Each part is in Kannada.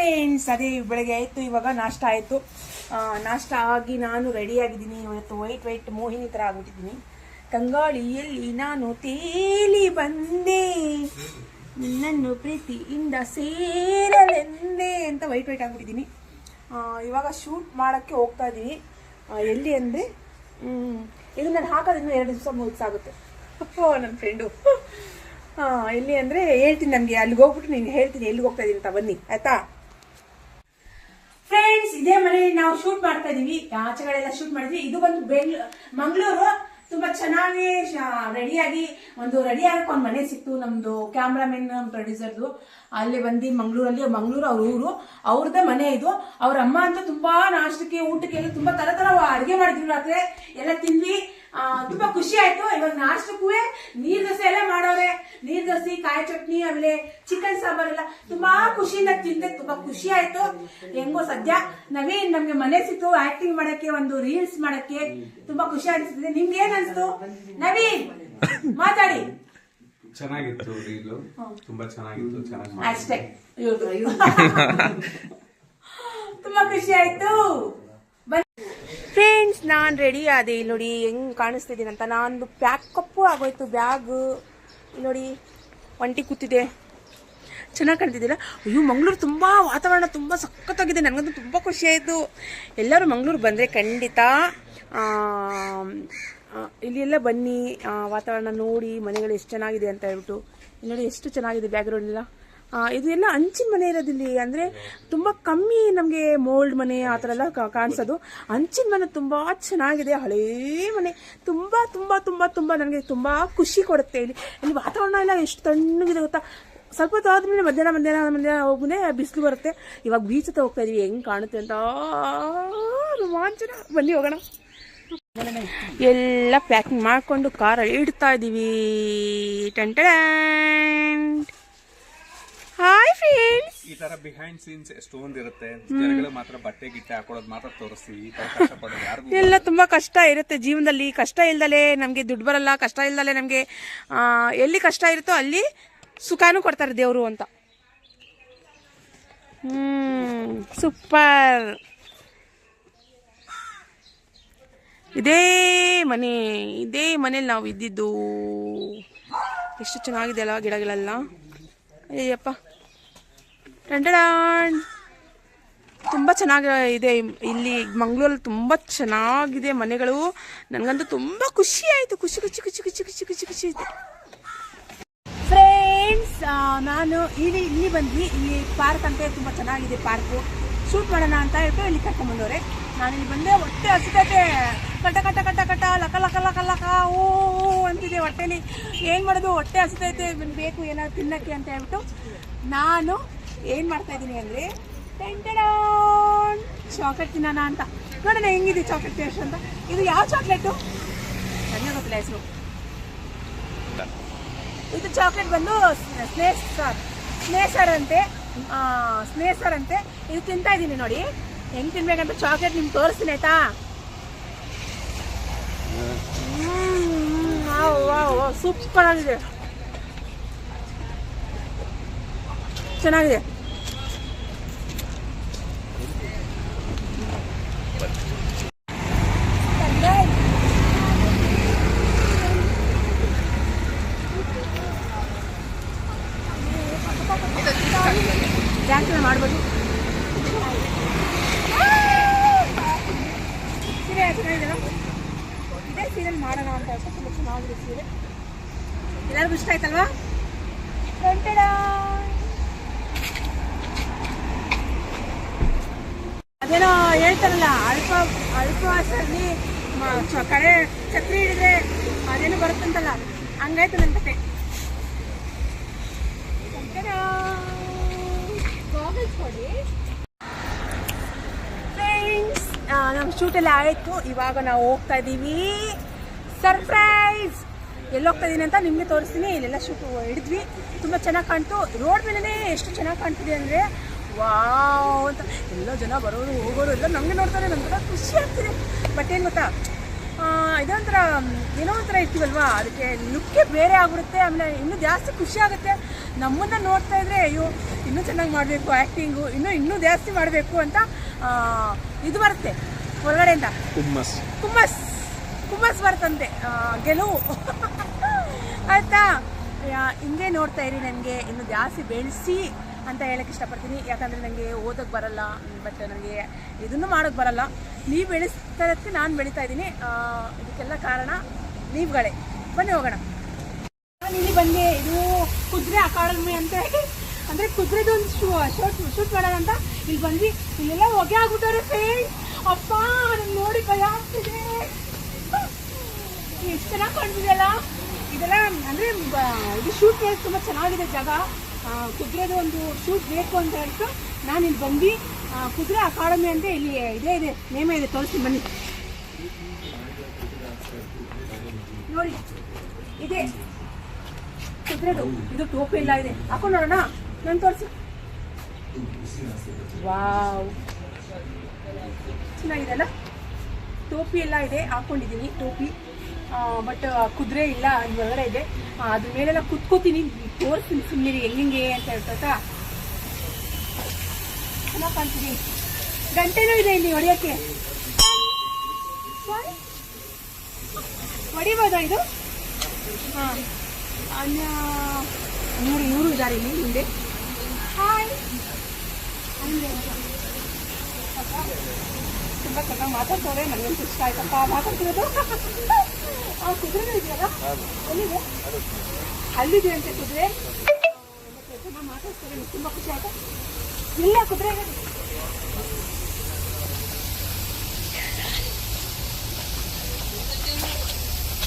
ಫ್ರೆಂಡ್ಸ್, ಅದೇ ಬೆಳಗ್ಗೆ ಆಯಿತು. ಇವಾಗ ನಾಷ್ಟ ಆಯಿತು. ನಾಷ್ಟ ಆಗಿ ನಾನು ರೆಡಿಯಾಗಿದ್ದೀನಿ. ಇವತ್ತು ವೈಟ್ ಮೋಹಿನಿ ಥರ ಆಗ್ಬಿಟ್ಟಿದ್ದೀನಿ. ಕಂಗಾಳಿಯಲ್ಲಿ ನಾನು ತೇಲಿ ಬಂದೆ, ನಿನ್ನನ್ನು ಪ್ರೀತಿಯಿಂದ ಸೇರಲೆಂದೆ ಅಂತ ವೈಟ್ ಆಗ್ಬಿಟ್ಟಿದ್ದೀನಿ. ಇವಾಗ ಶೂಟ್ ಮಾಡೋಕ್ಕೆ ಹೋಗ್ತಾ ಇದ್ದೀನಿ. ಎಲ್ಲಿ ಅಂದರೆ ಇದು ನಾನು ಹಾಕೋದ್ರಿಂದ 2 ದಿವಸ ಮುಗಿಸಾಗುತ್ತೆ. ನನ್ನ ಫ್ರೆಂಡು ಎಲ್ಲಿ ಅಂದರೆ ಹೇಳ್ತೀನಿ, ನನಗೆ ಅಲ್ಲಿಗೆ ಹೋಗ್ಬಿಟ್ಟು ನೀನು ಹೇಳ್ತೀನಿ ಎಲ್ಲಿಗೆ ಹೋಗ್ತಾ ಇದ್ದೀನಿ ಅಂತ. ಬನ್ನಿ ಆಯ್ತಾ ಫ್ರೆಂಡ್ಸ್. ಇದೇ ಮನೆಯಲ್ಲಿ ನಾವು ಶೂಟ್ ಮಾಡ್ತಾ ಇದೀವಿ. ಆಚೆಗಳೆಲ್ಲ ಶೂಟ್ ಮಾಡಿದ್ವಿ. ಇದು ಬಂದು ಮಂಗಳೂರು. ತುಂಬಾ ಚೆನ್ನಾಗಿ ರೆಡಿ ಆಗಕ್ಕೆ ಒಂದು ಮನೆ ಸಿಕ್ತು. ನಮ್ದು ಕ್ಯಾಮ್ರಾಮನ್ ಪ್ರೊಡ್ಯೂಸರ್ದು. ಅಲ್ಲಿ ಬಂದು ಮಂಗಳೂರು ಅವ್ರ ಊರು, ಅವ್ರದ್ದೇ ಮನೆ ಇದು. ಅವ್ರ ಅಮ್ಮ ಅಂತೂ ತುಂಬಾ ನಾಷ್ಟಕ್ಕೆ ಊಟಕ್ಕೆ ಎಲ್ಲ ತುಂಬಾ ತರ ಅಡುಗೆ ಮಾಡಿದ್ರು. ರಾತ್ರಿ ಎಲ್ಲ ತಿಂದ್ವಿ. ತುಂಬಾ ಖುಷಿ ಆಯ್ತು. ಇವಾಗ ನಾಷ್ಟಕ್ಕೂ ನೀರ್ ದೋಸೆ ಎಲ್ಲ ಮಾಡೋರೆ. ನೀರ್ ದೋಸೆ, ಕಾಯಿ ಚಟ್ನಿ, ಆಮೇಲೆ ಚಿಕನ್ ಸಾಂಬಾರ್ ಎಲ್ಲ ತುಂಬಾ ಖುಷಿಯಿಂದ ತಿಂದೆ. ತುಂಬಾ ಖುಷಿ ಆಯ್ತು. ಹೆಂಗೋ ಸದ್ಯ ನವೀನ್ ನಮ್ಗೆ ಮನೆ ಸಿಕ್ತು ಆಕ್ಟಿಂಗ್ ಮಾಡಕ್ಕೆ, ಒಂದು ರೀಲ್ಸ್ ಮಾಡಕ್ಕೆ. ತುಂಬಾ ಖುಷಿ ಅನಿಸ್ತಿದೆ. ನಿಮ್ಗೆ ಏನ್ ಅನ್ಸ್ತು ನವೀನ್? ಮಾತಾಡಿ. ಚೆನ್ನಾಗಿತ್ತು ರೀಲು, ತುಂಬಾ ಚೆನ್ನಾಗಿತ್ತು. ಅಷ್ಟೇ, ತುಂಬಾ ಖುಷಿ ಆಯ್ತು. ಫ್ರೆಂಡ್ಸ್, ನಾನು ರೆಡಿ ಆದೆ. ಇಲ್ಲಿ ನೋಡಿ ಹೆಂಗ್ ಕಾಣಿಸ್ತಿದ್ದೀನಿ ಅಂತ. ನಾನು ಪ್ಯಾಕಪ್ಪು ಆಗೋಯ್ತು. ಬ್ಯಾಗ್ ನೋಡಿ ಒಂಟಿ ಕೂತಿದೆ. ಚೆನ್ನಾಗಿ ಕಾಣ್ತಿದ್ದೀರಾ? ಅಯ್ಯೋ, ಮಂಗಳೂರು ತುಂಬ ವಾತಾವರಣ ತುಂಬ ಸಖತ್ತಾಗಿದೆ. ನನಗಂತೂ ತುಂಬ ಖುಷಿ ಆಯಿತು. ಎಲ್ಲರೂ ಮಂಗಳೂರು ಬಂದರೆ ಖಂಡಿತ ಇಲ್ಲಿ ಎಲ್ಲ ಬನ್ನಿ, ವಾತಾವರಣ ನೋಡಿ, ಮನೆಗಳು ಎಷ್ಟು ಚೆನ್ನಾಗಿದೆ ಅಂತ ಹೇಳ್ಬಿಟ್ಟು. ಇಲ್ಲಿ ನೋಡಿ ಎಷ್ಟು ಚೆನ್ನಾಗಿದೆ ಬ್ಯಾಕ್ಗ್ರೌಂಡ್ ಎಲ್ಲ. ಇದು ಎಲ್ಲ ಹಂಚಿನ ಮನೆ ಇರೋದಿಲ್ಲಿ. ಅಂದರೆ ತುಂಬ ಕಮ್ಮಿ ನಮಗೆ ಮೋಲ್ಡ್ ಮನೆ ಆ ಥರ ಎಲ್ಲ ಕಾಣಿಸೋದು. ಹಂಚಿನ ಮನೆ ತುಂಬ ಚೆನ್ನಾಗಿದೆ. ಹಳೇ ಮನೆ. ತುಂಬ ತುಂಬ ತುಂಬ ತುಂಬ ನನಗೆ ತುಂಬ ಖುಷಿ ಕೊಡುತ್ತೆ. ಇಲ್ಲಿ ವಾತಾವರಣ ಎಲ್ಲ ಎಷ್ಟು ತಣ್ಣಗಿದೆ ಗೊತ್ತಾ. ಸ್ವಲ್ಪ ಹೊತ್ತು ಆದ್ಮೇಲೆ ಮಧ್ಯಾಹ್ನ ಹೋಗ್ಬಂದೆ ಬಿಸಿಲು ಬರುತ್ತೆ. ಇವಾಗ ಬೀಚ್ ಹತ್ರ ಹೋಗ್ತಾ ಇದೀವಿ. ಹೆಂಗೆ ಕಾಣುತ್ತೆ ಅಂತ ರೋಮಾಂಚನ. ಬನ್ನಿ ಹೋಗೋಣ. ಎಲ್ಲ ಪ್ಯಾಕಿಂಗ್ ಮಾಡಿಕೊಂಡು ಕಾರಲ್ಲಿ ಇಡ್ತಾ ಇದ್ದೀವಿ. Hi friends. ಈ ತರ ಬಿಹೈಂಡ್ ಸೀನ್ಸ್ ಎಷ್ಟೊಂದು ಇರುತ್ತೆ. ಜನಗಳು ಮಾತ್ರ ಬಟ್ಟೆ ಗಿಟ್ಟೆ ಹಾಕೊಳ್ಳೋದು ಮಾತ್ರ ತೋರಿಸ್ತೀವಿ. ಈ ತರ ಕಷ್ಟಪಡೋದು ಯಾರಿಗೂ ಎಲ್ಲ ತುಂಬಾ ಕಷ್ಟ ಇರುತ್ತೆ ಜೀವನದಲ್ಲಿ. ಕಷ್ಟ ಇಲ್ದಲೆ ನಮ್ಗೆ ದುಡ್ಡು ಬರಲ್ಲ. ಕಷ್ಟ ಇಲ್ದಲೆ ನಮ್ಗೆ ಎಲ್ಲಿ ಕಷ್ಟ ಇರುತ್ತೋ ಅಲ್ಲಿ ಸುಖಾನು ಕೊಡ್ತಾರೆ ದೇವರು ಅಂತ. ಸೂಪರ್. ಇದೇ ಮನೇಲಿ ನಾವು ಇದ್ದಿದ್ದು. ಎಷ್ಟು ಚೆನ್ನಾಗಿದೆ ಅಲ್ಲ ಗಿಡಗಳೆಲ್ಲ. ಅಯ್ಯಪ್ಪ, ತುಂಬ ಚೆನ್ನಾಗಿದೆ ಇಲ್ಲಿ ಮಂಗಳೂರಲ್ಲಿ. ತುಂಬ ಚೆನ್ನಾಗಿದೆ ಮನೆಗಳು. ನನಗಂತೂ ತುಂಬ ಖುಷಿ ಆಯಿತು. ಖುಷಿ ಆಯಿತು ಫ್ರೆಂಡ್ಸ್. ನಾನು ಇಲ್ಲಿ ಬಂದ್ವಿ. ಇಲ್ಲಿ ಪಾರ್ಕ್ ಅಂತ ತುಂಬ ಚೆನ್ನಾಗಿದೆ ಪಾರ್ಕು. ಶೂಟ್ ಮಾಡೋಣ ಅಂತ ಹೇಳ್ಬಿಟ್ಟು ಇಲ್ಲಿ ಕರ್ಕೊಂಡ್ಬಂದವ್ರೆ. ನಾನು ಇಲ್ಲಿ ಬಂದೆ. ಹೊಟ್ಟೆ ಹಸಿತೈತೆ. ಕಟ ಲಕ ಓ ಅಂತಿದೆ ಹೊಟ್ಟೆಲಿ. ಏನು ಮಾಡೋದು, ಹೊಟ್ಟೆ ಹಸಿತೈತೆ, ಬೇಕು ಏನಾದ್ರು ತಿನ್ನಕ್ಕೆ ಅಂತ ಹೇಳ್ಬಿಟ್ಟು ನಾನು ಏನು ಮಾಡ್ತಾ ಇದ್ದೀನಿ ಅಂದರೆ ಚಾಕ್ಲೇಟ್ ತಿನ್ನೋಣ ಅಂತ. ನೋಡೋಣ ಹೆಂಗಿದೆ ಚಾಕ್ಲೇಟ್ ಟೇಸ್ಟ್ ಅಂತ. ಇದು ಯಾವ ಚಾಕ್ಲೇಟು ನನಗೆ ಗೊತ್ತಿಲ್ಲ ಹೆಸರು. ಇದು ಚಾಕ್ಲೇಟ್ ಬಂದು ಸ್ನೇಸರ್ ಅಂತೆ. ಇದು ತಿಂತಾ ಇದ್ದೀನಿ ನೋಡಿ. ಹೆಂಗ್ ತಿನ್ಬೇಕಂತ ಚಾಕ್ಲೇಟ್ ನಿಮ್ಗೆ ತೋರಿಸ್ತೀನಿ ಆಯ್ತಾ. ಸೂಪರ್ ಆಗಿದೆ, ಚೆನ್ನಾಗಿದೆ. ಡ್ಯಾನ್ಸ್ ಮಾಡ್ಬೋದು. ಸೀರೆ ಚೆನ್ನಾಗಿದೆಲ್ಲ. ಇದೇ ಸೀರೆಯಲ್ಲಿ ಮಾಡೋಣ ಅಂತ ತುಂಬ ಚೆನ್ನಾಗಿದೆ ಸೀರೆ. ಎಲ್ಲರಿಗೂ ಇಷ್ಟ ಆಯ್ತಲ್ವಾ? ಅದೇನೋ ಹೇಳ್ತಾರಲ್ಲ, ಅಲ್ಪವಾಸಲ್ಲಿ ಕಡೆ ಛತ್ರಿ ಹಿಡಿದ್ರೆ ಅದೇನೋ ಬರುತ್ತಂತಲ್ಲ, ಹಂಗಾಯ್ತು ನನ್ನ ಕತೆ. ಫ್ರೆಂಡ್ಸ್, ನಮ್ಮ ಶೂಟೆಲ್ಲ ಆಯಿತು. ಇವಾಗ ನಾವು ಹೋಗ್ತಾ ಇದ್ದೀವಿ. ಸರ್ಪ್ರೈಸ್. ಎಲ್ಲಿ ಹೋಗ್ತಾ ಇದ್ದೀನಿ ಅಂತ ನಿಮಗೆ ತೋರಿಸ್ತೀನಿ. ಇಲ್ಲೆಲ್ಲ ಶೂಟ್ ಹಿಡಿದ್ವಿ. ತುಂಬ ಚೆನ್ನಾಗಿ ಕಾಣ್ತು. ರೋಡ್ ಮೇಲೇ ಎಷ್ಟು ಚೆನ್ನಾಗಿ ಕಾಣ್ತಿದೆ ಅಂದರೆ ವಾವ್ ಅಂತ. ಎಲ್ಲ ಜನ ಬರೋರು ಹೋಗೋರು ಎಲ್ಲ ನಮಗೆ ನೋಡ್ತಾರೆ. ನಮ್ಗೆ ಖುಷಿ ಆಗ್ತಿದೆ. ಬಟ್ ಏನು ಗೊತ್ತಾ, ಇದೊಂಥರ ಏನೋ ಒಂಥರ ಇರ್ತೀವಲ್ವಾ, ಅದಕ್ಕೆ ಲುಕ್ಕೇ ಬೇರೆ ಆಗ್ಬಿಡುತ್ತೆ. ಆಮೇಲೆ ಇನ್ನೂ ಜಾಸ್ತಿ ಖುಷಿ ಆಗುತ್ತೆ. ನಮ್ಮನ್ನ ನೋಡ್ತಾ ಇದ್ರೆ ಅಯ್ಯೋ ಇನ್ನೂ ಚೆನ್ನಾಗಿ ಮಾಡಬೇಕು, ಆ್ಯಕ್ಟಿಂಗು ಇನ್ನೂ ಜಾಸ್ತಿ ಮಾಡಬೇಕು ಅಂತ ಇದು ಬರುತ್ತೆ ಹೊರಗಡೆಯಿಂದ, ಕುಮ್ಮಸ್ ಬರ್ತಂತೆ, ಗೆಲುವು ಆಯಿತಾ. ಹಿಂಗೆ ನೋಡ್ತಾ ಇರಿ, ನನಗೆ ಇನ್ನೂ ಜಾಸ್ತಿ ಬೆಳೆಸಿ ಅಂತ ಹೇಳಕ್ಕೆ ಇಷ್ಟಪಡ್ತೀನಿ. ಯಾಕಂದರೆ ನನಗೆ ಓದೋಕ್ಕೆ ಬರಲ್ಲ, ಬಟ್ ನನಗೆ ಇದನ್ನು ಮಾಡೋಕ್ಕೆ ಬರಲ್ಲ. ನೀವು ಬೆಳೆಸ್ತಾ ಇರೋದಕ್ಕೆ ನಾನು ಬೆಳೀತಾ ಇದ್ದೀನಿ. ಇದಕ್ಕೆಲ್ಲ ಕಾರಣ ನೀವುಗಳೇ. ಬನ್ನಿ ಹೋಗೋಣ. ನಾನು ಇಲ್ಲಿ ಬಂದೆ, ಇದು ಕುದುರೆ ಅಕಾಡೆಮಿ ಅಂತ ಹೇಳಿ, ಅಂದರೆ ಕುದುರೆದು ಒಂದು ಶೂಟ್ ಮಾಡೋಣ ಅಂತ ಇಲ್ಲಿ ಬಂದ್ವಿ. ಇಲ್ಲೆಲ್ಲ ಹೊಗೆ ಆಗ್ಬಿಟ್ಟವ್ರೆ ಫ್ರೆಂಡ್ಸ್. ಅಪ್ಪ ನನಗೆ ನೋಡಿ ಭಯ ಆಗ್ತಿದೆ. ಎಷ್ಟು ಚೆನ್ನಾಗಿ ಕಾಣ್ತಿದೆಯಲ್ಲ ಇದೆಲ್ಲ. ಅಂದರೆ ಇದು ಶೂಟ್ ಮಾಡೋದು ತುಂಬ ಚೆನ್ನಾಗಿದೆ ಜಾಗ. ಕುದುರೆದು ಒಂದು ಶೂಟ್ ಬೇಕು ಅಂತ ಹೇಳ್ತು ನಾನು ಇಲ್ಲಿ ಬಂದು, ಕುದುರೆ ಅಕಾಡೆಮಿ ಅಂತ ಇಲ್ಲಿ ಇದೆ ನೇಮ ಇದೆ, ತೋರಿಸ್ತೀನಿ ಬನ್ನಿ. ನೋಡಿ ಇದೆ ಕುದುರೆದು, ಇದು ಟೋಪಿ ಎಲ್ಲ ಇದೆ, ಹಾಕೊಂಡು ನೋಡೋಣ. ನಾನು ತೋರಿಸಿ. ವಾವ್, ಚೆನ್ನಾಗಿದೆ ಅಲ್ಲ. ಟೋಪಿ ಎಲ್ಲ ಇದೆ, ಹಾಕೊಂಡಿದ್ದೀನಿ ಟೋಪಿ. ಬಟ್ ಕುದುರೆ ಇಲ್ಲ, ಅಲ್ಲಿ ಹೊರಗಡೆ ಇದೆ. ಅದ್ರ ಮೇಲೆಲ್ಲ ಕುತ್ಕೋತೀನಿ, ತೋರಿಸ್ತೀನಿ ಸುಮ್ಮನೆ ಹೆಂಗೆ ಅಂತ ಹೇಳ್ತಾ. ಚೆನ್ನಾಗಿ ಕಾಣ್ತೀನಿ. ಗಂಟೆನೂ ಇದೆ ಇಲ್ಲಿ ಹೊಡೆಯೋಕ್ಕೆ. ಹೊಡಿಬೋದಾ ಇದು? ಹಾಂ, ಇವರು ಇದ್ದಾರೆ ಇಲ್ಲಿ ಮುಂದೆ. ಹಾಯ್, ತುಂಬ ಚೆನ್ನಾಗಿ ಮಾತಾಡ್ತವ್ರೆ. ನನಗಂತೂ ಇಷ್ಟ ಆಯ್ತಪ್ಪ ಮಾತಾಡ್ತಿರೋದು. ಕುದುರೆ ಇದೆಯಲ್ಲ, ಎಲ್ಲಿದೆ? ಅಲ್ಲಿದೆ ಅಂತೆ ಕುದುರೆ. ಚೆನ್ನಾಗಿ ಮಾತಾಡ್ತಾರೆ, ನನಗೆ ತುಂಬ ಖುಷಿ ಆಯ್ತು. ಇಲ್ಲ ಕುದುರೆ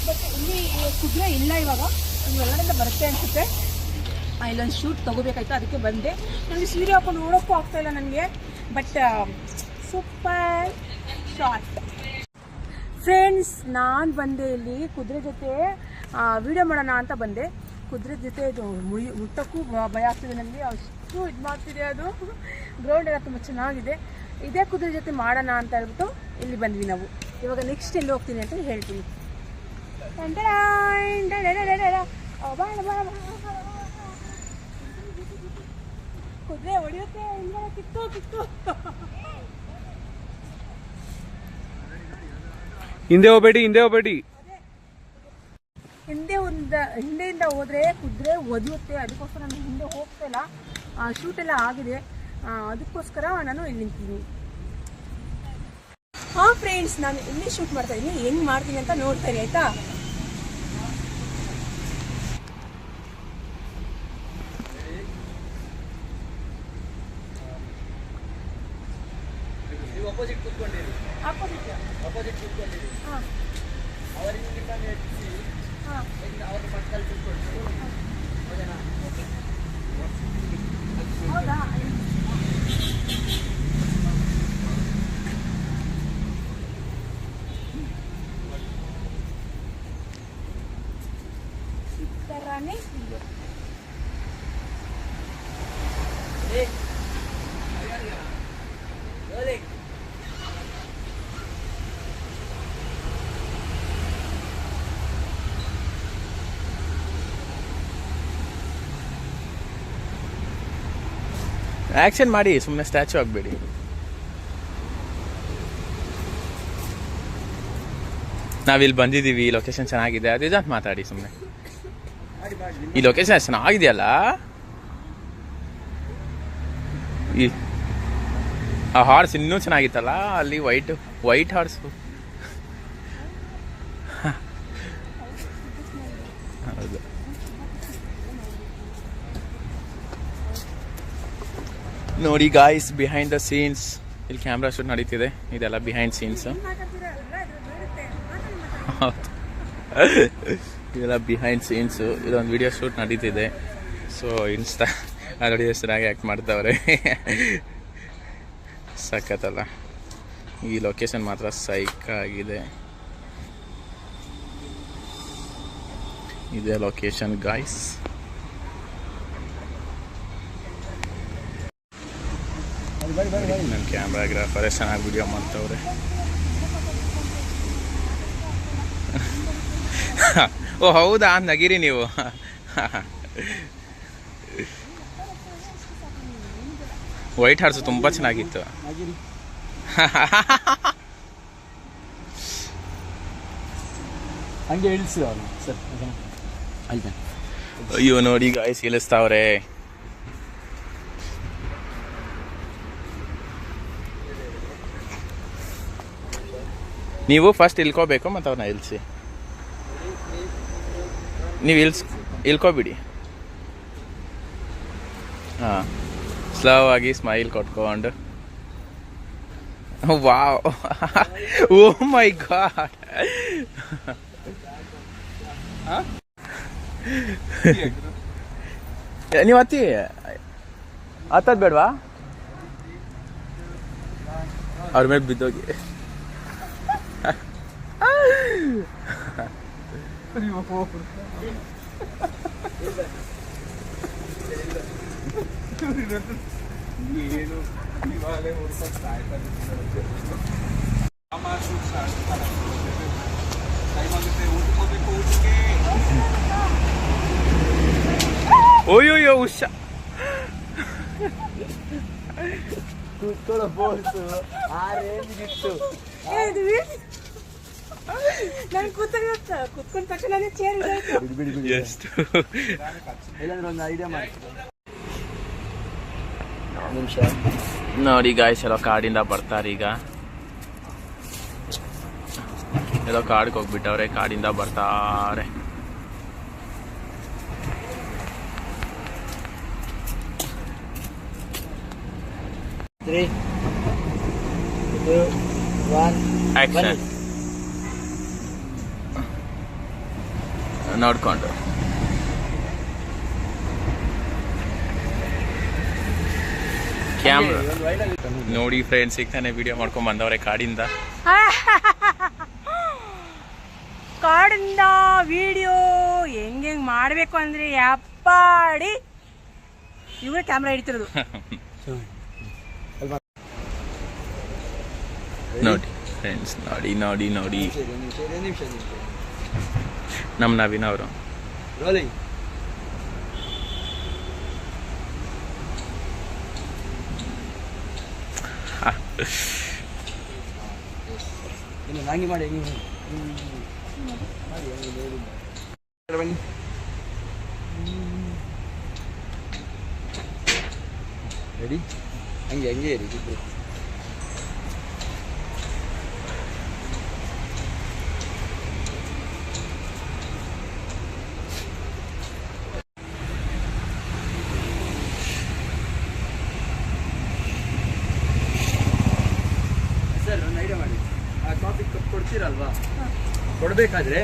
ಬಟ್ ಇಲ್ಲಿ ಕುದುರೆ ಇಲ್ಲ ಇವಾಗ. ಹೊರಗಡೆಯಿಂದ ಬರುತ್ತೆ ಅನಿಸುತ್ತೆ. ಇಲ್ಲೊಂದು ಶೂಟ್ ತೊಗೋಬೇಕಾಯ್ತು, ಅದಕ್ಕೆ ಬಂದೆ. ನನಗೆ ಸೀರೆ ಹಾಕೊಂಡು ನೋಡೋಕ್ಕೂ ಆಗ್ತಾಯಿಲ್ಲ ನನಗೆ. But super short friends. ನಾನು ಬಂದೆ ಇಲ್ಲಿ ಕುದುರೆ ಜೊತೆ ವಿಡಿಯೋ ಮಾಡೋಣ ಅಂತ ಬಂದೆ. ಕುದುರೆ ಜೊತೆ ಇದು ಮುಟ್ಟಕ್ಕೂ ಭಯ ಆಗ್ತಿದೆ ನನಗೆ, ಅಷ್ಟು ಇದು ಮಾಡ್ತಿದೆ ಅದು. ಗ್ರೌಂಡ್ ಎಲ್ಲ ತುಂಬ ಚೆನ್ನಾಗಿದೆ. ಇದೇ ಕುದುರೆ ಜೊತೆ ಮಾಡೋಣ ಅಂತ ಹೇಳ್ಬಿಟ್ಟು ಇಲ್ಲಿ ಬಂದ್ವಿ ನಾವು. ಇವಾಗ ನೆಕ್ಸ್ಟ್ ಎಲ್ಲಿ ಹೋಗ್ತೀನಿ ಅಂತ ಹೇಳ್ತೀನಿ. ಕುದುರೆ ಹೊಡೆಯುತ್ತೆ, ಕಿತ್ತು ಹಿಂದೆ ಹೋಗ್ಬೇಡಿ. ಹಿಂದೆಯಿಂದ ಹೋದ್ರೆ ಕುದುರೆ ಒದಿಯುತ್ತೆ. ಅದಕ್ಕೋಸ್ಕರ ನಾನು ಹಿಂದೆ ಹೋಗ್ತಾ ಇಲ್ಲ. ಶೂಟ್ ಎಲ್ಲ ಆಗಿದೆ, ಅದಕ್ಕೋಸ್ಕರ ನಾನು ಇಲ್ಲಿ ನಿಂತೀನಿ. ಹಾಂ ಫ್ರೆಂಡ್ಸ್, ನಾನು ಇಲ್ಲಿ ಶೂಟ್ ಮಾಡ್ತಾ ಇದ್ದೀನಿ. ಹೆಂಗೆ ಮಾಡ್ತೀನಿ ಅಂತ ನೋಡ್ತೀನಿ ಆಯ್ತಾ. ಹೌದಾ? ಈ ಥರನೇ ಇದೆ. ಆಕ್ಷನ್ ಮಾಡಿ, ಸುಮ್ಮನೆ ಸ್ಟ್ಯಾಚು ಆಗಬೇಡಿ. ನಾವಿಲ್ಲಿ ಬಂದಿದ್ದೀವಿ, ಈ ಲೊಕೇಶನ್ ಚೆನ್ನಾಗಿದೆ, ಅದು ಇದು ಅಂತ ಮಾತಾಡಿ ಸುಮ್ಮನೆ. ಈ ಲೊಕೇಶನ್ ಚೆನ್ನಾಗಿದೆಯಲ್ಲ, ಆ ಹಾರ್ಸ್ ಇನ್ನೂ ಚೆನ್ನಾಗಿತ್ತಲ್ಲ, ಅಲ್ಲಿ ವೈಟ್ ಹಾರ್ಸು. ಹೌದು. ನೋಡಿ ಗಾಯ್ಸ್, ಬಿಹೈಂಡ್ ದ ಸೀನ್ಸ್ ಇಲ್ಲಿ ಕ್ಯಾಮ್ರಾ ಶೂಟ್ ನಡೀತಿದೆ. ಇದೆಲ್ಲ ಬಿಹೈಂಡ್ ಸೀನ್ಸ್. ಇದೆಲ್ಲ ಬಿಹೈಂಡ್ ಸೀನ್ಸು. ಇದೊಂದು ವಿಡಿಯೋ ಶೂಟ್ ನಡೀತಿದೆ. ಸೊ ಇನ್ಸ್ಟಾ ಆಲ್ರೆಡಿ ಹೆಸರಾಗಿ ಆ್ಯಕ್ಟ್ ಮಾಡ್ತಾವ್ರೆ. ಸಖತ್ತಲ್ಲ, ಈ ಲೊಕೇಶನ್ ಮಾತ್ರ ಸೈಕ್ ಆಗಿದೆ. ಇದೇ ಲೊಕೇಶನ್ ಗಾಯ್ಸ್. ನನ್ನ ಕ್ಯಾಮ್ರಾಗ್ರಾಫರೇ ಚೆನ್ನಾಗಿ ವಿಡಿಯೋ ಮಾಡ್ತವ್ರೆ. ಓ ಹೌದಾ ನಗಿರಿ ನೀವು. ವೈಟ್ ಹಾರ್ಸು ತುಂಬ ಚೆನ್ನಾಗಿತ್ತು. ಹಂಗೆ ಇಳಿಸಿ ಅವನು ಸರ್ ಆಯ್ತಾ. ಅಯ್ಯೋ ನೋಡಿ ಗಾಯ್ಸ್ ಇಳಿಸ್ತಾವ್ರೆ. ನೀವು ಫಸ್ಟ್ ಇಳ್ಕೋಬೇಕು ಮತ್ತು ಅವ್ರನ್ನ ಇಳಿಸಿ. ನೀವು ಇಳ್ಕೊಬಿಡಿ. ಹಾಂ, ಸ್ಲೋ ಆಗಿ ಸ್ಮೈಲ್ ಕೊಟ್ಕೊಂಡು. ವಾವ್, ಓ ಮೈ ಗಾಡ್. ನೀವು ಹತ್ತದ್ ಬೇಡವಾ? ಅವ್ರ ಮೇಲೆ ಬಿದ್ದೋಗಿ. ಓಯ್ಯೋ ಉಷಾ ಕೂತ್ಕೊಳ್ಳೋ ಬೋಲ್ಸು ಆ ರೇಂಜ್ಗಿತ್ತು. ನಾನು ಕುತ್ಕೊಂಡ ತಕ್ಷಣ ಚೇರ್ ಬಿಡಿ ಎಷ್ಟು ಇಲ್ಲಾಂದ್ರೆ ಒಂದು ಐಡಿಯಾ ಮಾಡಿ ನಿಮಿಷ. ನೋಡಿ ಗಾಯ್ಸ್ ಎಲ್ಲೋ ಕಾಡಿಂದ ಬರ್ತಾರೆ. ಈಗ ಎಲ್ಲೋ ಕಾಡಿಗೆ ಹೋಗ್ಬಿಟ್ಟವ್ರೆ, ಕಾಡಿಂದ ಬರ್ತಾರೆ. ಆಕ್ಷನ್ ನೋಡ್ಕೊಂಡು. ಕ್ಯಾಮ್ರಾ ನೋಡಿ ಫ್ರೆಂಡ್ಸ್, ಈಗ ತಾನೇ ವಿಡಿಯೋ ಮಾಡ್ಕೊಂಡ್ ಬಂದವ್ರೆ ಕಾಡಿಂದ. ಕಾಡಿಂದ ವಿಡಿಯೋ ಹೆಂಗ್ ಮಾಡ್ಬೇಕು ಅಂದ್ರೆ ಯಪ್ಪಾಡಿ ಇವರೇ ಕ್ಯಾಮ್ರಾ ಹಿಡಿತಿರೋದು. ನೋಡಿ ಫ್ರೆಂಡ್ಸ್, ನೋಡಿ ನಮ್ಮ ನವೀನ್ ಅವರು. ಹಂಗೆ ಮಾಡಿ ಬನ್ನಿ. ರೆಡಿ? ಹಂಗೆ ಇರಿ. ಸರ್ ಒಂದು ಐಡಿಯಾ ಮಾಡಿ. ಆ ಕಾಫಿ ಕಪ್ ಕೊಡ್ತೀರಲ್ವಾ, ಕೊಡಬೇಕಾದ್ರೆ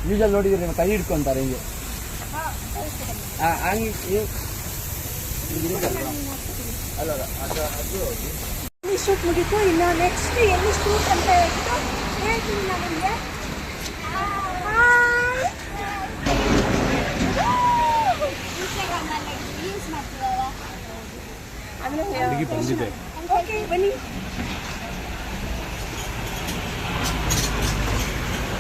ಯೂಶಲ್ ನೋಡಿದ್ರೆ ನೀವು ಕೈ ಹಿಡ್ಕೊಂತಾರೆ ಹಿಂಗೆ. ಹಂಗೆ ಅಲ್ಲ ಎಲ್ಲಿ ಶೂಟ್ ಮುಗೀತು. ಇನ್ನು ನೆಕ್ಸ್ಟ್ ಎಲ್ಲಿ ಶೂಟ್ ಅಂತ ಹೇಳ್ಬಿಟ್ಟು ಹೇಳ್ತೀನಿ ನಾನು ನಿಮಗೆ. ಬಂದಿದೆ. ಓಕೆ ಬನ್ನಿ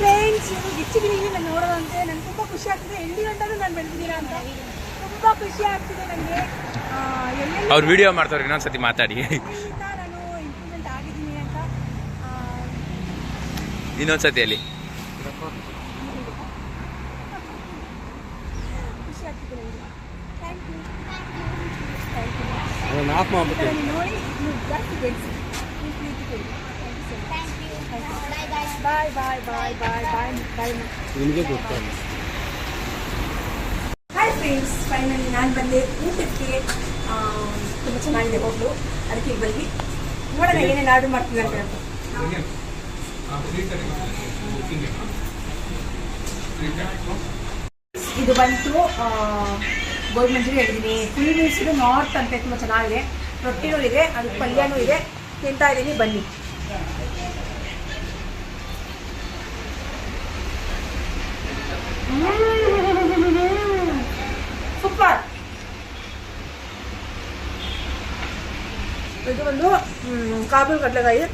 ಫ್ರೆಂಡ್ಸ್. ಗಿಚ್ಚಿಗಿರಿಗೆ ನಾನು ನೋಡೋದಂತೆ ನನಗೆ ತುಂಬ ಖುಷಿ ಆಗ್ತಿದೆ. 8 ಗಂಟೆಗೂ ನಾನು ಬೆಳೆದಿದ್ದೀರಾ ಅಂತ ತುಂಬ ಖುಷಿ ಆಗ್ತಿದೆ ನನಗೆ. ಅವ್ರು ವಿಡಿಯೋ ಮಾಡ್ತಾರೆ, ಇನ್ನೊಂದ್ಸತಿ ಮಾತಾಡಿ. ನಾನು ಇಂಪ್ರೂವ್ಮೆಂಟ್ ಆಗಿದ್ದೀನಿ ಅಂತ ಇನ್ನೊಂದ್ಸತಿ ಅಲ್ಲಿ ಖುಷಿ ಆಗ್ತಿದೆ ನನಗೆ. Thank you. ನಾಲ್ಕು ಮಾಡ್ಬಿಟ್ಟು ನೋಡಿ ನೀವು ಜಾಸ್ತಿ ಬೆಳೆಸಿ, ನೀವು ಪ್ರೀತಿ ಕೊಡಿ. ಬಾಯ್ ಬಾಯ್ ಬಾಯ್ ಬಾಯ್ ಬಾಯ್ ಬಾಯ್. ನಿಮಗೆ ಗೊತ್ತಾಗ. ಹಾಯ್ ಫ್ರೆಂಡ್ಸ್, ಫೈನಲಿ ನಾನು ಬಂದೆ ಊಟಕ್ಕೆ. ತುಂಬ ಚೆನ್ನಾಗಿದೆ ಹೋಗ್ಲು, ಅದಕ್ಕೆ ಬನ್ನಿ ನೋಡೋಣ ಏನೇನು ಆರ್ಡರ್ ಮಾಡ್ತಿದ್ದಾರೆ ಅಂತ. ಇದು ಬಂತು ಗೋಬಿ ಮಂಚೂರಿ ಹೇಳಿದ್ದೀನಿ. ಫುಲ್ ಮೀಲ್ಸ್ ಇದು ನಾರ್ತ್ ಅಂತ ತುಂಬ ಚೆನ್ನಾಗಿದೆ. ರೊಟ್ಟಿನೂ ಇದೆ, ಅದು ಪಲ್ಯನೂ ಇದೆ. ತಿಂತಾ ಇದ್ದೀನಿ, ಬನ್ನಿ. ಸೂಪರ್. ಇದು ಒಂದು ಕಾಬೂಲ್ ಕಡಲೆಕಾಯಿ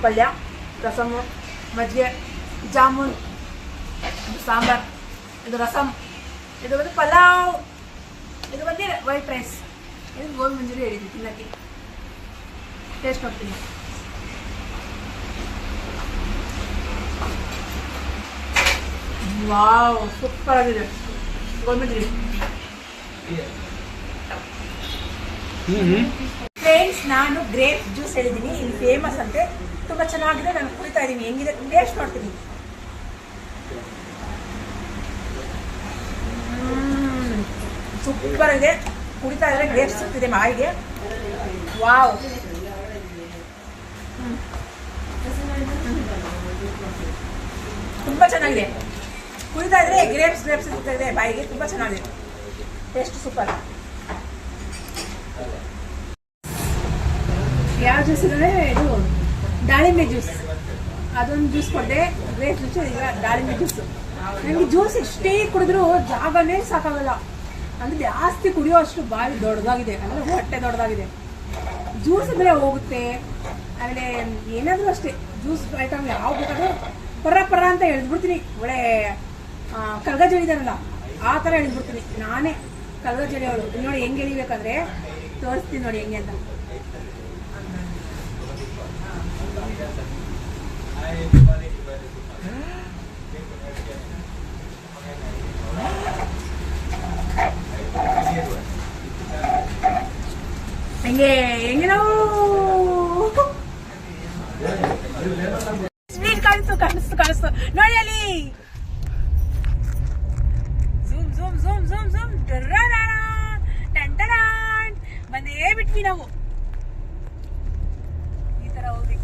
ಪಲ್ಯ, ರಸಮು, ಮಜ್ಜಿಗೆ, ಜಾಮೂನ್, ಸಾಂಬಾರ್, ಇದು ರಸಮ್, ಇದು ಬಂದು ಪಲಾವ್, ಇದು ಬಂದು ವೈಟ್ ರೈಸ್, ಇದು ಗೋಬಿ ಮಂಚೂರಿ ಹೇಳಿದ್ವಿ ತಿನ್ನಕ್ಕೆ. ಟೇಸ್ಟ್ ನೋಡ್ತೀನಿ. ವಾವ್, ಸೂಪರ್ ಆಗಿದೆ ಗೋಬಿ ಮಂಚೂರಿ. ಫ್ರೆಂಡ್ಸ್, ನಾನು ಗ್ರೇಪ್ಸ್ ಜ್ಯೂಸ್ ಹೇಳಿದ್ದೀನಿ, ಇಲ್ಲಿ ಫೇಮಸ್ ಅಂತೆ, ತುಂಬಾ ಚೆನ್ನಾಗಿದೆ. ನಾನು ಕುಡಿತಾ ಇದ್ದೀನಿ, ಹೆಂಗಿದೆ ಟೇಸ್ಟ್ ನೋಡ್ತೀನಿ. ಸೂಪರ್ ಇದೆ, ಕುಡಿತಾ ಇದ್ರೆ ಗ್ರೇಪ್ಸ್ ಸಿಗ್ತಿದೆ ಬಾಯಿಗೆ. ವಾವ್, ತುಂಬಾ ಚೆನ್ನಾಗಿದೆ. ಕುಡಿತಾ ಇದ್ರೆ ಗ್ರೇಪ್ಸ್ ಸಿಗ್ತಾ ಇದೆ ಬಾಯಿಗೆ, ತುಂಬಾ ಚೆನ್ನಾಗಿದೆ. Taste super. ಯಾವ ಜ್ಯೂಸ್ ಅಂದರೆ ಇದು ದಾಳಿಂಬೆ ಜ್ಯೂಸ್, ಅದೊಂದು ಜ್ಯೂಸ್ ಕೊಟ್ಟೆ. ಗ್ರೇಪ್ ಜ್ಯೂಸ್, ಈಗ ದಾಳಿಂಬೆ ಜ್ಯೂಸ್. ನನಗೆ ಜ್ಯೂಸ್ ಎಷ್ಟೇ ಕುಡಿದ್ರೂ ಜಾಗನೇ ಸಾಕಾಗಲ್ಲ, ಅಂದರೆ ಜಾಸ್ತಿ ಕುಡಿಯೋ ಅಷ್ಟು ಬಾಯಿ ದೊಡ್ಡದಾಗಿದೆ, ಅಂದರೆ ಹೊಟ್ಟೆ ದೊಡ್ಡದಾಗಿದೆ. ಜ್ಯೂಸ್ ಅಂದರೆ ಹೋಗುತ್ತೆ. ಆಮೇಲೆ ಏನಾದರೂ ಅಷ್ಟೇ, ಜ್ಯೂಸ್ ಐಟಮ್ ಯಾವ ಬೇಕಾದ್ರೂ ಪರ ಅಂತ ಎಳೆದ್ಬಿಡ್ತೀನಿ. ಒಳ್ಳೆ ಕರ್ಗ ಜಳಿದಾರಲ್ಲ ಆ ಥರ ಎಳೆದ್ಬಿಡ್ತೀನಿ. ನಾನೇ ಕರ್ಗ ಜಳಿಯೋಳು. ನೋಡಿ ಹೆಂಗೆ ಎಳಿಬೇಕಂದ್ರೆ ತೋರಿಸ್ತೀನಿ ನೋಡಿ ಹೆಂಗೆ ಅಂತ. ಹೆಂಗೆ ನಾವು ಸ್ಪೀಡ್ ಕಾಣಿಸ್ತು ನೋಡಿ ಅಲ್ಲಿ. Zoom zoom zoom zoom zoom ಬಂದೇ ಬಿಟ್ವಿ ನಾವು. ಈ ತರ ಹೋಗಿ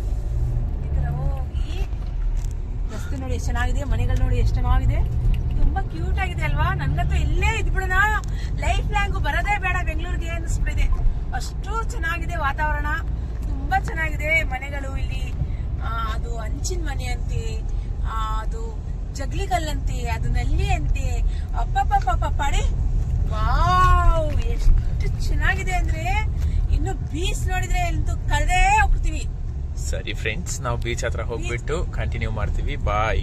ರಸ್ತೆ ನೋಡಿ ಎಷ್ಟು ಚೆನ್ನಾಗಿದೆ, ಮನೆಗಳು ನೋಡಿ ಎಷ್ಟು ಚೆನ್ನಾಗಿದೆ, ತುಂಬಾ ಕ್ಯೂಟ್ ಆಗಿದೆ ಅಲ್ವಾ. ನನ್ಗಂತೂ ಇಲ್ಲೇ ಇದ್ಬಿಡೋಣ, ಲೈಫ್ ಲಾಂಗು ಬರೋದೇ ಬೇಡ ಬೆಂಗಳೂರಿಗೆ ಅನಿಸ್ಬಿಟ್ಟಿದೆ. ಅಷ್ಟು ಚೆನ್ನಾಗಿದೆ ವಾತಾವರಣ, ತುಂಬಾ ಚೆನ್ನಾಗಿದೆ. ಮನೆಗಳು ಇಲ್ಲಿ ಅದು ಹಂಚಿನ ಮನೆ ಅಂತೆ, ಅದು ಜಗ್ಲಿಗಲ್ಲಂತೆ, ಅದು ನಲ್ಲಿ ಅಂತೆ. ಅಪ್ಪಪ್ಪ ಪಡಿ, ವಾವ್ ಎಷ್ಟು ಚೆನ್ನಾಗಿದೆ ಅಂದ್ರೆ ಇನ್ನು ಬೀಚ್ ನೋಡಿದ್ರೆ ಅಂತೂ ಕಳೆದೇ ಹೋಗ್ತೀವಿ. ಸರಿ ಫ್ರೆಂಡ್ಸ್, ನಾವು ಬೀಚ್ ಹತ್ರ ಹೋಗ್ಬಿಟ್ಟು ಕಂಟಿನ್ಯೂ ಮಾಡ್ತೀವಿ. ಬಾಯ್.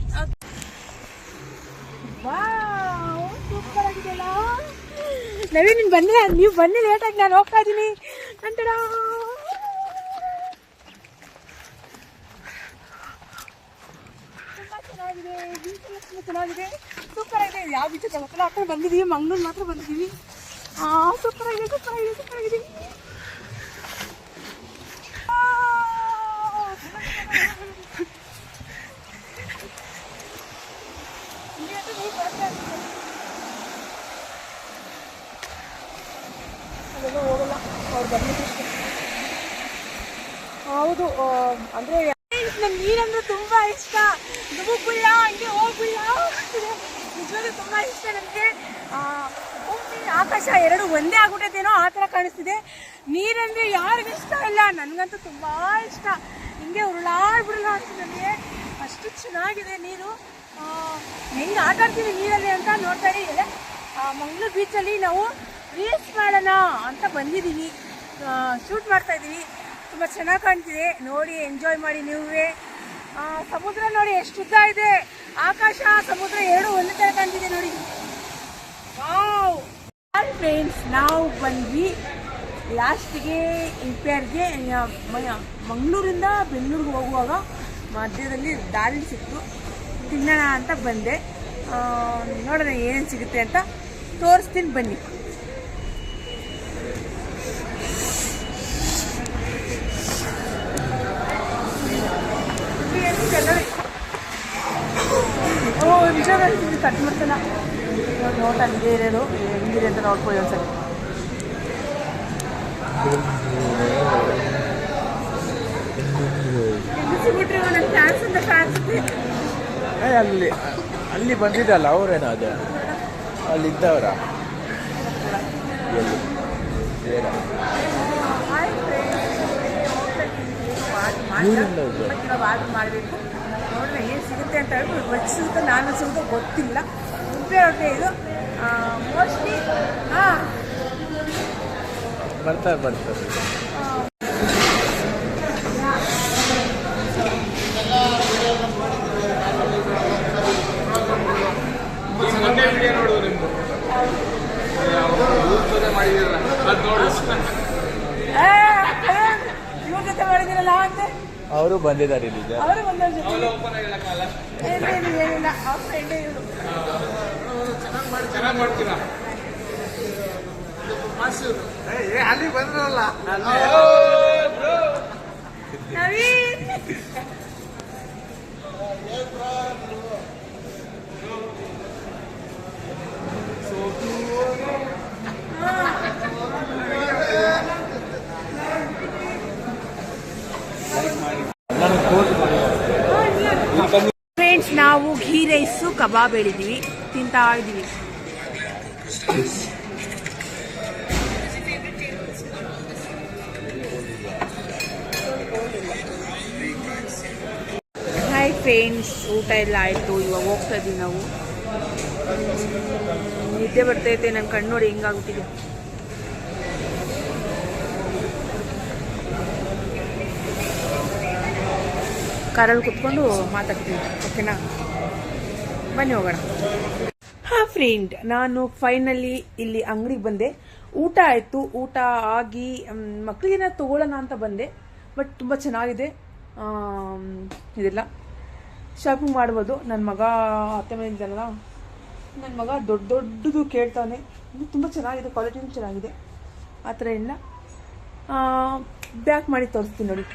ವಾವ್, ಸೂಪರ್ ಆಗಿದೆಯಲ್ಲ. ನವೀನ್ ನೀವು ಬನ್ನಿ ಲೇಟಾಗಿ, ನಾನು ಹೋಗ್ತಾ ಇದ್ದೀನಿ. ನಂತರ ತುಂಬಾ ಚೆನ್ನಾಗಿದೆ, ಬೀಚ್ ತುಂಬ ಚೆನ್ನಾಗಿದೆ, ಸೂಪರ್ ಆಗಿದೆ. ಯಾವ ಬೀಚ್ ಗೊತ್ತಿಲ್ಲ, ಆ ಕಡೆ ಬಂದಿದ್ದೀವಿ, ಮಂಗ್ಳೂರು ಮಾತ್ರ ಬಂದಿದ್ದೀವಿ. ಸೂಪರ್ ಆಗಿದೆ. ಅದೆಲ್ಲ ಹೋಗಲ್ಲ, ಅವ್ರು ಬಂದಿದ್ದಷ್ಟೇ. ಹೌದು, ಅಂದರೆ ನಂಗೆ ನೀರಂದ್ರೆ ತುಂಬ ಇಷ್ಟ. ದುಬುಬಿಲ್ಲ, ಹಂಗೆ ಹೋಗ್ಬಿಲ್ಲ, ನಿಜವಾಗ್ಲೂ ತುಂಬ ಇಷ್ಟ ನನಗೆ. ಭೂಮಿ ಆಕಾಶ ಎರಡು ಒಂದೇ ಆಗ್ಬಿಟ್ಟೈತೇನೋ ಆ ಥರ ಕಾಣಿಸ್ತಿದೆ. ನೀರಂದರೆ ಯಾರಿಗೂ ಇಷ್ಟ ಇಲ್ಲ, ನನಗಂತೂ ತುಂಬ ಇಷ್ಟ. ಹಿಂಗೆ ಉರುಳಾಡ್ಬಿಡಲ್ಲ ಅನಿಸ್ತು ನನಗೆ, ಅಷ್ಟು ಚೆನ್ನಾಗಿದೆ ನೀರು. ಹೆಂಗೆ ಆಟ ಆಡ್ತೀವಿ ನೀರಲ್ಲಿ ಅಂತ ನೋಡ್ತಾ ಇದ್ದೀವಿ. ಮಂಗಳೂರು ಬೀಚಲ್ಲಿ ನಾವು ರೀಲ್ಸ್ ಮಾಡೋಣ ಅಂತ ಬಂದಿದ್ದೀವಿ, ಶೂಟ್ ಮಾಡ್ತಾ ಇದ್ದೀವಿ. ತುಂಬ ಚೆನ್ನಾಗಿ ಕಾಣ್ತಿದೆ, ನೋಡಿ ಎಂಜಾಯ್ ಮಾಡಿ ನೀವೇ. ಸಮುದ್ರ ನೋಡಿ ಎಷ್ಟು ಉದ್ದ ಇದೆ, ಆಕಾಶ ಸಮುದ್ರ ಎರಡು ಒಂದೇ ಥರ ಕಾಣ್ತಿದೆ ನೋಡಿ. ವಾವ್ ಫ್ರೆಂಡ್ಸ್, ನಾವು ಬಂದ್ವಿ ಲಾಸ್ಟಿಗೆ ಇಂಪೇರ್ಗೆ. ಮಂಗಳೂರಿಂದ ಬೆಂಗಳೂರಿಗೆ ಹೋಗುವಾಗ ಮಧ್ಯದಲ್ಲಿ ದಾರಿ ಸಿಕ್ತು, ತಿನ್ನೋಣ ಅಂತ ಬಂದೆ. ನೋಡೋಣ ಏನೇನು ಸಿಗುತ್ತೆ ಅಂತ ತೋರಿಸ್ತೀನಿ ಬನ್ನಿ. ನಿಜವಾಗಿ ಕಟ್ ಮಾಡ್ತಾನ ನೋಟ ಇದೆ ಇರೋದು, ಹೆಂಗಿದೆ ಅಂತ ನೋಡ್ಕೊಳ್ಳಿ ಒಂದ್ಸರಿ. ಬಿಟ್ರಿ ನನ್ನ ಫ್ಯಾನ್ಸ್ ಅಂತ ಕಾಣಿಸುತ್ತೆ. ಅಲ್ಲಿ ಬಂದಿದ್ದಲ್ಲ ಅವರೇನ, ಅದು ಅಲ್ಲಿದ್ದವರ ಆರ್ಡರ್ ಮಾಡಬೇಕು, ನೋಡ್ರೆ ಏನು ಸಿಗುತ್ತೆ ಅಂತ ಹೇಳ್ಬಿಟ್ಟು. ವೆಜ್ ಸಿಗುತ್ತೆ, ನಾನ್ ವೆಜ್ ಸಿಗುತ್ತೆ ಗೊತ್ತಿಲ್ಲ. ಮುದ್ದೆ ರೊಟ್ಟೆ ಇದು ಮೋಸ್ಟ್ಲಿ. ಬರ್ತಾರೆ ಇವ್ರ ಜೊತೆ ಮಾಡಿದಿರಲ್ಲ ಅಂತ ಅವರು ಬಂದಿದ್ದಾರೆ ಇಲ್ಲಿ ಅವರು ಏನಿಲ್ಲ ಅವ್ರ ಫ್ರೆಂಡೇ ಇವರು. ಅಲ್ಲಿ ಬಂದ್ರಲ್ಲ ನವೀನ್ ಫ್ರೆಂಡ್ಸ್, ನಾವು ಘೀ ರೈಸು ಕಬಾಬ್ ಹೇಳಿದೀವಿ, ತಿಂತಾ ಇದೀವಿ. ಹಾಯ್ ಫ್ರೆಂಡ್ಸ್, ಊಟ ಎಲ್ಲ ಆಯಿತು. ಇವಾಗ ಹೋಗ್ತಾ ಇದ್ದೀವಿ ನಾವು. ನಿದ್ದೆ ಬರ್ತೈತೆ, ನನ್ನ ಕಣ್ಣು ನೋಡಿ ಹೆಂಗಾಗ್ಬಿಟ್ಟಿದೆ. ಕಾರಲ್ಲಿ ಕುತ್ಕೊಂಡು ಮಾತಾಡ್ತೀವಿ, ಓಕೆನಾ? ಬನ್ನಿ ಹೋಗೋಣ. ಹಾಂ ಫ್ರೆಂಡ್, ನಾನು ಫೈನಲಿ ಇಲ್ಲಿ ಅಂಗಡಿಗೆ ಬಂದೆ. ಊಟ ಆಯಿತು. ಊಟ ಆಗಿ ಮಕ್ಕಳಿಗೇನ ತೊಗೊಳ್ಳೋಣ ಅಂತ ಬಂದೆ. ಬಟ್ ತುಂಬ ಚೆನ್ನಾಗಿದೆ ಇದೆಲ್ಲ. ಶಾಪಿಂಗ್ ಮಾಡ್ಬೋದು. ನನ್ನ ಮಗ ಅತ್ತೆ ಮನೆಯಿದ್ದಾನಲ್ಲ, ನನ್ನ ಮಗ ದೊಡ್ಡದು ಕೇಳ್ತಾನೆ. ತುಂಬ ಚೆನ್ನಾಗಿದೆ, ಕ್ವಾಲಿಟಿನೂ ಚೆನ್ನಾಗಿದೆ. ಆ ಥರ ಇಲ್ಲ. ಬ್ಯಾಕ್ ಮಾಡಿ ತೋರಿಸ್ತೀನಿ ನೋಡಿ.